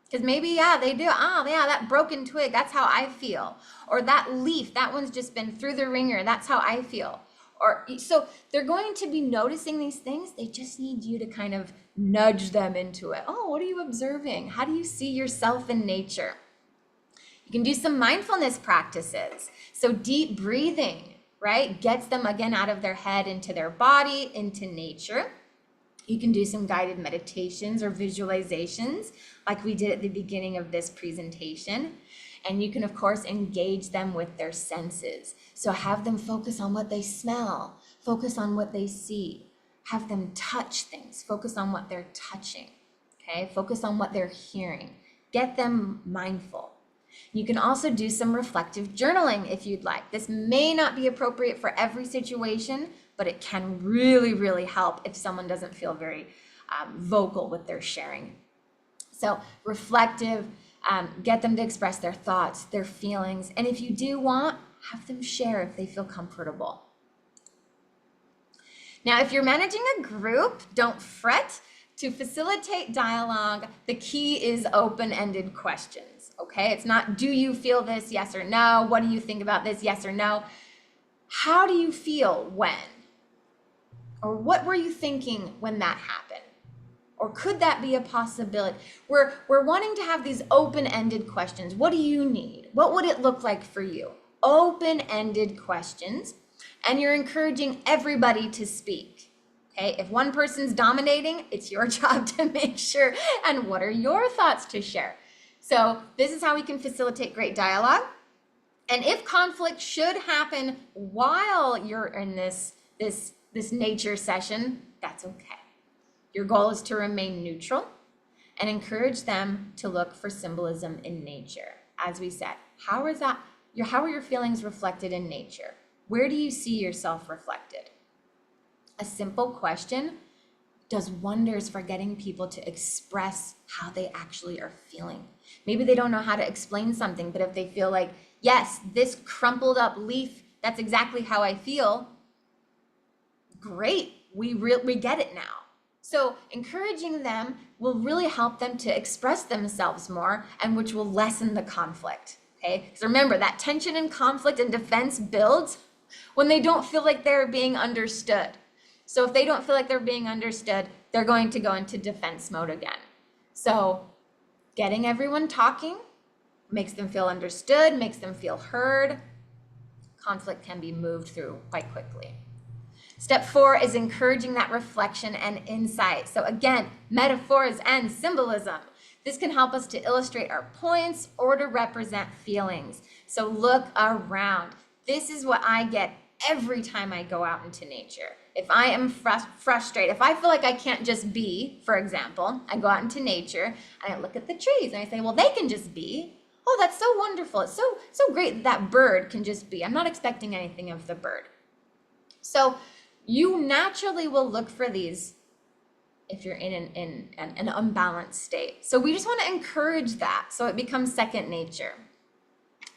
Because maybe, yeah, they do. Oh, yeah, that broken twig, that's how I feel. Or that leaf, that one's just been through the ringer, that's how I feel. Or so they're going to be noticing these things. They just need you to kind of nudge them into it. Oh, what are you observing? How do you see yourself in nature? You can do some mindfulness practices. So deep breathing, right, gets them again out of their head into their body, into nature. You can do some guided meditations or visualizations like we did at the beginning of this presentation. And you can, of course, engage them with their senses. So have them focus on what they smell, focus on what they see, have them touch things, focus on what they're touching, okay? Focus on what they're hearing. Get them mindful. You can also do some reflective journaling if you'd like. This may not be appropriate for every situation, but it can really, really help if someone doesn't feel very vocal with their sharing. So reflective, get them to express their thoughts, their feelings, and if you do want, have them share if they feel comfortable. Now, if you're managing a group, don't fret. To facilitate dialogue, the key is open-ended questions, okay? It's not, do you feel this, yes or no? What do you think about this, yes or no? How do you feel when? Or what were you thinking when that happened? Or could that be a possibility? We're wanting to have these open-ended questions. What do you need? What would it look like for you? Open-ended questions. And you're encouraging everybody to speak. Okay, if one person's dominating, it's your job to make sure. And what are your thoughts to share? So this is how we can facilitate great dialogue. And if conflict should happen while you're in this nature session, that's okay. Your goal is to remain neutral and encourage them to look for symbolism in nature. As we said, how are your feelings reflected in nature? Where do you see yourself reflected? A simple question does wonders for getting people to express how they actually are feeling. Maybe they don't know how to explain something, but if they feel like, yes, this crumpled up leaf, that's exactly how I feel, great, we get it now. So encouraging them will really help them to express themselves more, and which will lessen the conflict, okay? Because remember, that tension and conflict and defense builds when they don't feel like they're being understood. So if they don't feel like they're being understood, they're going to go into defense mode again. So getting everyone talking makes them feel understood, makes them feel heard. Conflict can be moved through quite quickly. Step 4 is encouraging that reflection and insight. So again, metaphors and symbolism. This can help us to illustrate our points or to represent feelings. So look around. This is what I get every time I go out into nature. If I am frustrated, if I feel like I can't just be, for example, I go out into nature and I look at the trees and I say, well, they can just be. Oh, that's so wonderful. It's so great that bird can just be. I'm not expecting anything of the bird. So you naturally will look for these if you're in an unbalanced state. So we just want to encourage that so it becomes second nature.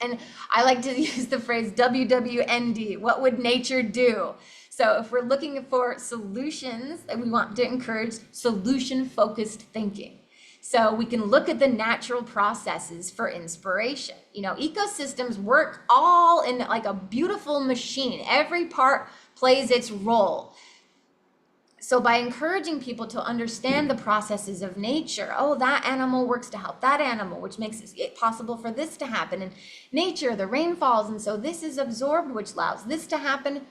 And I like to use the phrase WWND, what would nature do? So if we're looking for solutions, we want to encourage solution-focused thinking. So we can look at the natural processes for inspiration. You know, ecosystems work all in like a beautiful machine. Every part plays its role. So by encouraging people to understand the processes of nature, oh, that animal works to help that animal, which makes it possible for this to happen. In nature, the rain falls, and so this is absorbed, which allows this to happen.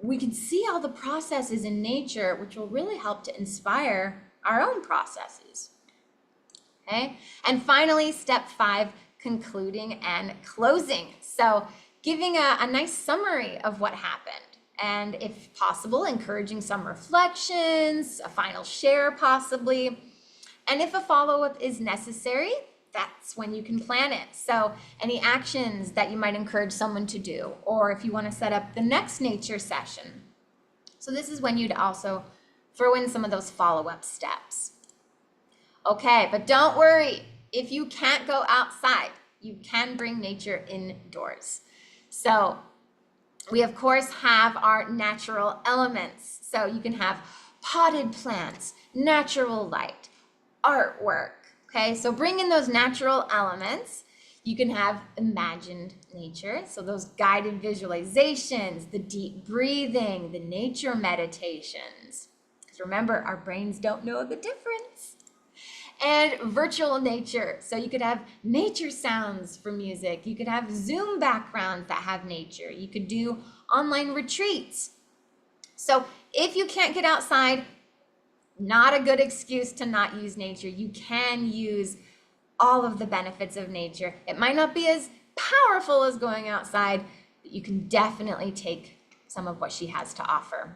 We can see all the processes in nature, which will really help to inspire our own processes. Okay, and finally, step 5, concluding and closing. So giving a nice summary of what happened, and if possible, encouraging some reflections, a final share possibly. And if a follow-up is necessary, that's when you can plan it. So any actions that you might encourage someone to do, or if you want to set up the next nature session. So this is when you'd also throw in some of those follow-up steps. Okay, but don't worry. If you can't go outside, you can bring nature indoors. So we, of course, have our natural elements. So you can have potted plants, natural light, artwork. Okay, so bring in those natural elements. You can have imagined nature. So those guided visualizations, the deep breathing, the nature meditations. Because remember, our brains don't know the difference. And virtual nature. So you could have nature sounds for music. You could have Zoom backgrounds that have nature. You could do online retreats. So if you can't get outside, not a good excuse to not use nature. You can use all of the benefits of nature. It might not be as powerful as going outside, but you can definitely take some of what she has to offer.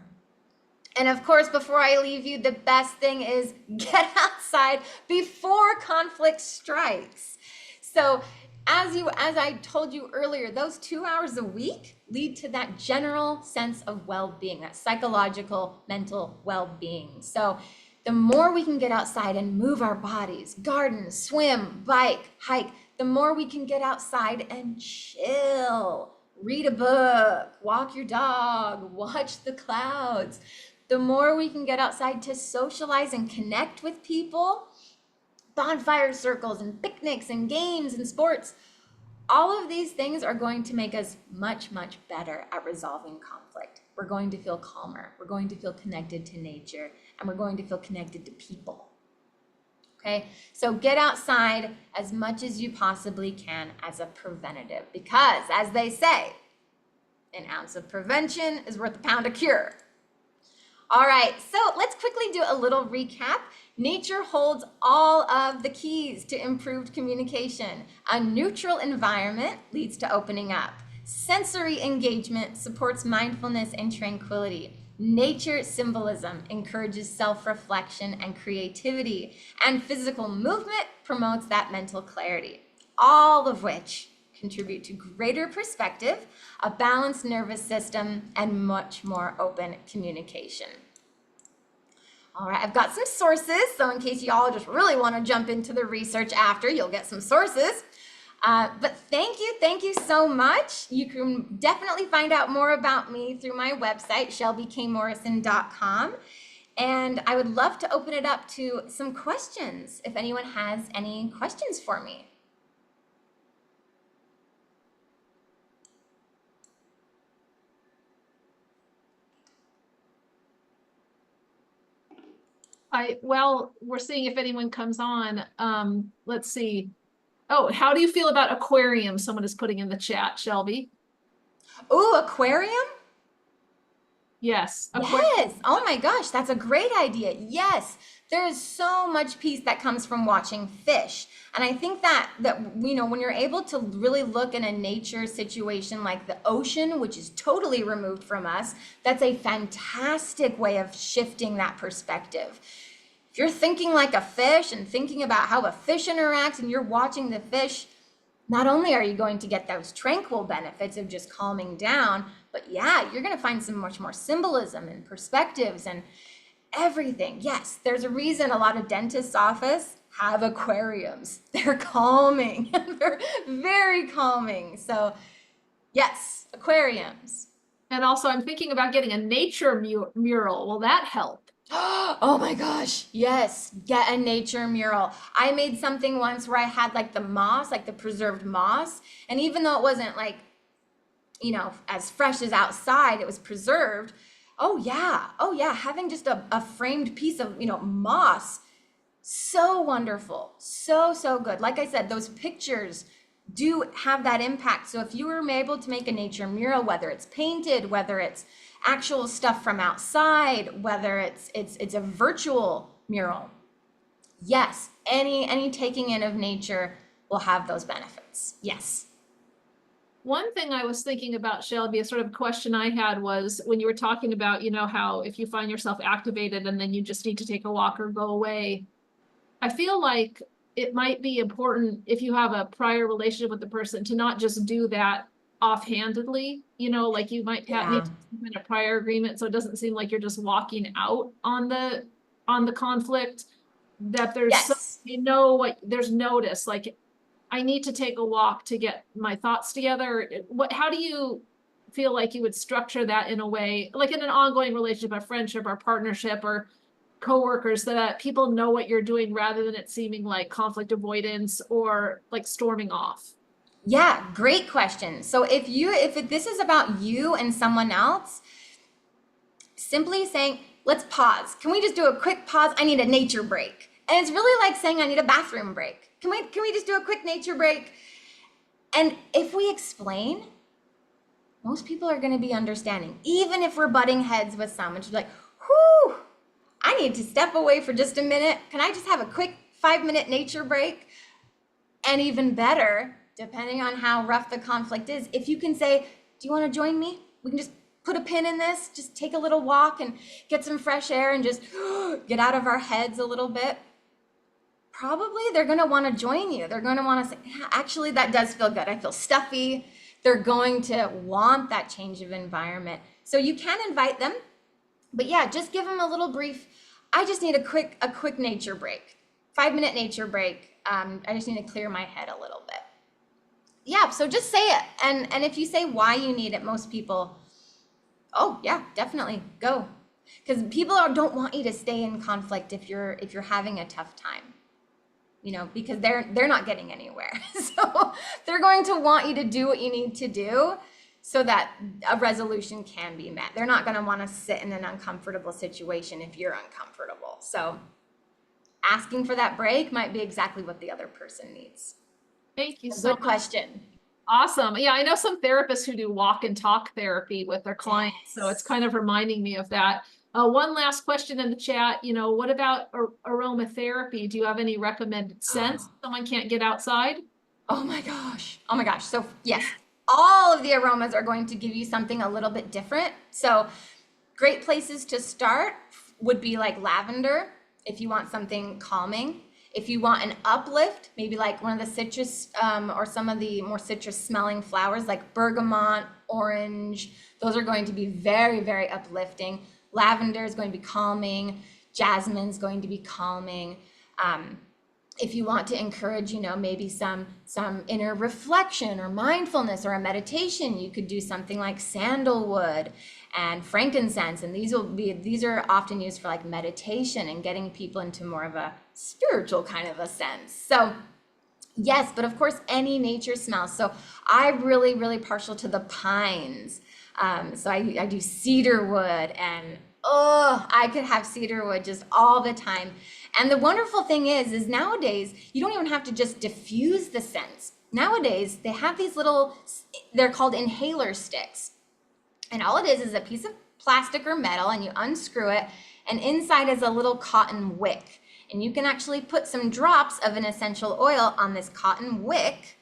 And of course, before I leave you, the best thing is get outside before conflict strikes. So as I told you earlier, those 2 hours a week lead to that general sense of well-being, that psychological, mental well-being. So the more we can get outside and move our bodies, garden, swim, bike, hike, the more we can get outside and chill, read a book, walk your dog, watch the clouds. The more we can get outside to socialize and connect with people, bonfire circles and picnics and games and sports, all of these things are going to make us much, much better at resolving conflict. We're going to feel calmer. We're going to feel connected to nature, and we're going to feel connected to people. Okay, so get outside as much as you possibly can as a preventative, because as they say, an ounce of prevention is worth a pound of cure. All right, so let's quickly do a little recap. Nature holds all of the keys to improved communication. A neutral environment leads to opening up. Sensory engagement supports mindfulness and tranquility. Nature symbolism encourages self-reflection and creativity. And physical movement promotes that mental clarity. All of which contribute to greater perspective, a balanced nervous system, and much more open communication. All right, I've got some sources, so in case y'all just really want to jump into the research after, you'll get some sources. But thank you so much. You can definitely find out more about me through my website, shelbykmorrison.com. And I would love to open it up to some questions if anyone has any questions for me. Well, we're seeing if anyone comes on. Let's see. Oh, how do you feel about aquariums? Someone is putting in the chat, Shelby. Ooh, aquarium? Yes. Yes. Oh my gosh, that's a great idea. Yes. There is so much peace that comes from watching fish. And I think that you know, when you're able to really look in a nature situation like the ocean, which is totally removed from us, that's a fantastic way of shifting that perspective. If you're thinking like a fish and thinking about how a fish interacts and you're watching the fish, not only are you going to get those tranquil benefits of just calming down, but yeah, you're going to find some much more symbolism and perspectives and everything. Yes, there's a reason a lot of dentists' office have aquariums. They're calming. They're very calming. So yes, aquariums. And also I'm thinking about getting a nature mural. Will that help? Oh my gosh, yes, get a nature mural. I made something once where I had like the moss, like the preserved moss, and even though it wasn't like, as fresh as outside, it was preserved. Oh yeah, having just a framed piece of, moss, so wonderful, so good. Like I said, those pictures do have that impact. So if you were able to make a nature mural, whether it's painted, whether it's actual stuff from outside, whether it's a virtual mural, yes, any taking in of nature will have those benefits. Yes. One thing I was thinking about, Shelby, a sort of question I had was when you were talking about, how if you find yourself activated and then you just need to take a walk or go away, I feel like it might be important if you have a prior relationship with the person to not just do that offhandedly, like you might need Yeah. to in a prior agreement, so it doesn't seem like you're just walking out on the conflict, that there's some, Yes. what there's notice, like I need to take a walk to get my thoughts together. How do you feel like you would structure that in a way, like in an ongoing relationship, a friendship or partnership or coworkers, that people know what you're doing rather than it seeming like conflict avoidance or like storming off? Yeah, great question. So if this is about you and someone else, simply saying, let's pause. Can we just do a quick pause? I need a nature break. And it's really like saying I need a bathroom break. Can we just do a quick nature break? And if we explain, most people are going to be understanding. Even if we're butting heads with someone, she's like, whew, I need to step away for just a minute. Can I just have a quick 5-minute nature break? And even better, depending on how rough the conflict is, if you can say, do you want to join me? We can just put a pin in this, just take a little walk and get some fresh air and just get out of our heads a little bit. Probably they're going to want to join you. They're going to want to say, yeah, actually, that does feel good. I feel stuffy. They're going to want that change of environment. So you can invite them, but yeah, just give them a little brief. I just need a quick nature break, 5-minute nature break. I just need to clear my head a little bit. Yeah, so just say it. And if you say why you need it, most people, oh yeah, definitely go. Because people don't want you to stay in conflict if you're having a tough time. Because they're not getting anywhere. So they're going to want you to do what you need to do so that a resolution can be met. They're not going to want to sit in an uncomfortable situation if you're uncomfortable. So asking for that break might be exactly what the other person needs. Thank you so Good much. question. Awesome. Yeah, I know some therapists who do walk and talk therapy with their clients, so it's kind of reminding me of that. One last question in the chat, what about aromatherapy? Do you have any recommended scents? Someone can't get outside? Oh my gosh. Oh my gosh. So yes, all of the aromas are going to give you something a little bit different. So great places to start would be like lavender if you want something calming. If you want an uplift, maybe like one of the citrus or some of the more citrus smelling flowers like bergamot, orange, those are going to be very, very uplifting. Lavender is going to be calming. Jasmine is going to be calming. If you want to encourage, maybe some inner reflection or mindfulness or a meditation, you could do something like sandalwood and frankincense. And these are often used for like meditation and getting people into more of a spiritual kind of a sense. So yes, but of course any nature smell. So I'm really, really partial to the pines. So I do cedar wood, and I could have cedar wood just all the time. And the wonderful thing is nowadays, you don't even have to just diffuse the scents. Nowadays, they have these they're called inhaler sticks. And all it is a piece of plastic or metal, and you unscrew it, and inside is a little cotton wick. And you can actually put some drops of an essential oil on this cotton wick,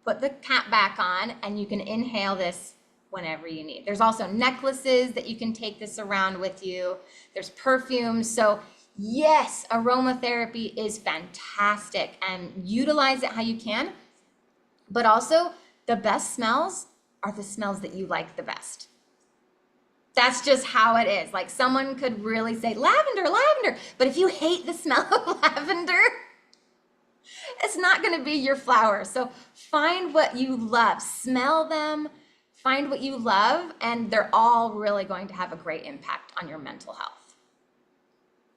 put the cap back on, and you can inhale this whenever you need. There's also necklaces that you can take this around with you. There's perfumes. So yes, aromatherapy is fantastic, and utilize it how you can. But also, the best smells are the smells that you like the best. That's just how it is. Like someone could really say lavender, lavender, but if you hate the smell of lavender, it's not going to be your flower. So find what you love, smell them, find what you love, and they're all really going to have a great impact on your mental health.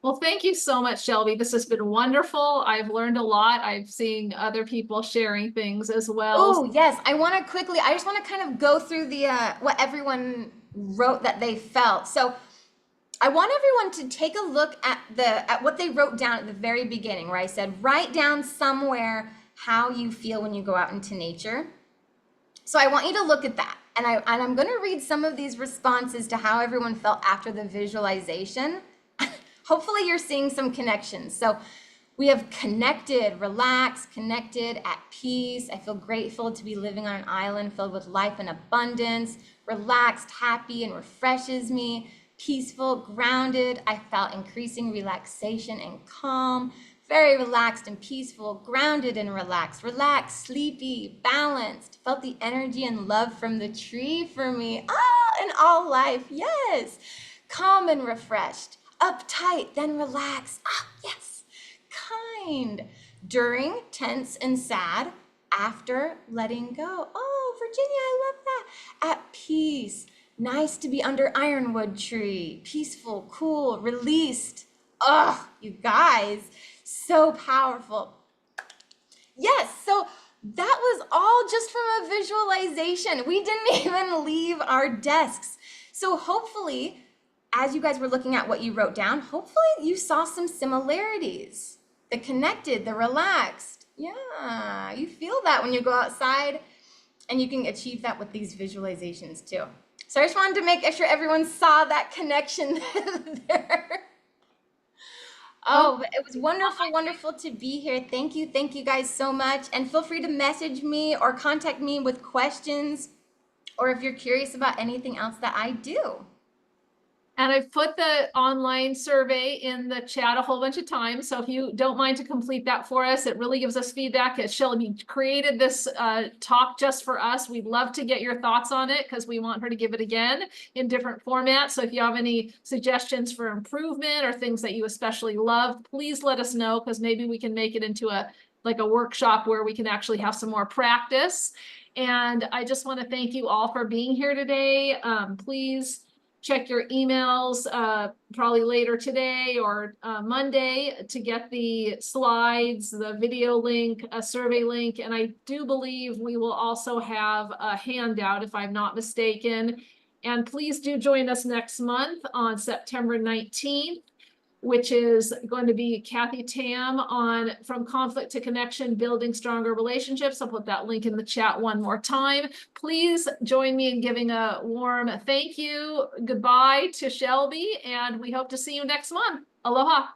Well, thank you so much, Shelby. This has been wonderful. I've learned a lot. I've seen other people sharing things as well. Oh, yes. I just want to kind of go through the what everyone wrote that they felt. So I want everyone to take a look at what they wrote down at the very beginning, where I said, write down somewhere how you feel when you go out into nature. So I want you to look at that. And I'm going to read some of these responses to how everyone felt after the visualization. Hopefully you're seeing some connections. So we have connected, relaxed, connected, at peace. I feel grateful to be living on an island filled with life and abundance. Relaxed, happy, and refreshes me. Peaceful, grounded. I felt increasing relaxation and calm. Very relaxed and peaceful, grounded and relaxed. Relaxed, sleepy, balanced. Felt the energy and love from the tree for me. Ah, in all life, yes. Calm and refreshed. Uptight, then relaxed. Ah, yes. Kind. During, tense and sad. After, letting go. Oh, Virginia, I love that. At peace. Nice to be under ironwood tree. Peaceful, cool, released. Oh, you guys, so powerful. Yes, so that was all just from a visualization. We didn't even leave our desks. So hopefully, as you guys were looking at what you wrote down, hopefully you saw some similarities. The connected, the relaxed. Yeah, you feel that when you go outside, and you can achieve that with these visualizations too. So I just wanted to make sure everyone saw that connection there. Oh, it was wonderful, wonderful to be here. Thank you guys so much. And feel free to message me or contact me with questions, or if you're curious about anything else that I do. And I've put the online survey in the chat a whole bunch of times. So if you don't mind to complete that for us, it really gives us feedback. As Shelby created this talk just for us, we'd love to get your thoughts on it because we want her to give it again in different formats. So if you have any suggestions for improvement or things that you especially love, please let us know, because maybe we can make it into a workshop where we can actually have some more practice. And I just want to thank you all for being here today. Please check your emails probably later today or Monday to get the slides, the video link, a survey link. And I do believe we will also have a handout, if I'm not mistaken. And please do join us next month on September 19th, which is going to be Kathy Tam on From Conflict to Connection, Building Stronger Relationships. I'll put that link in the chat one more time. Please join me in giving a warm thank you, goodbye to Shelby, and we hope to see you next month. Aloha.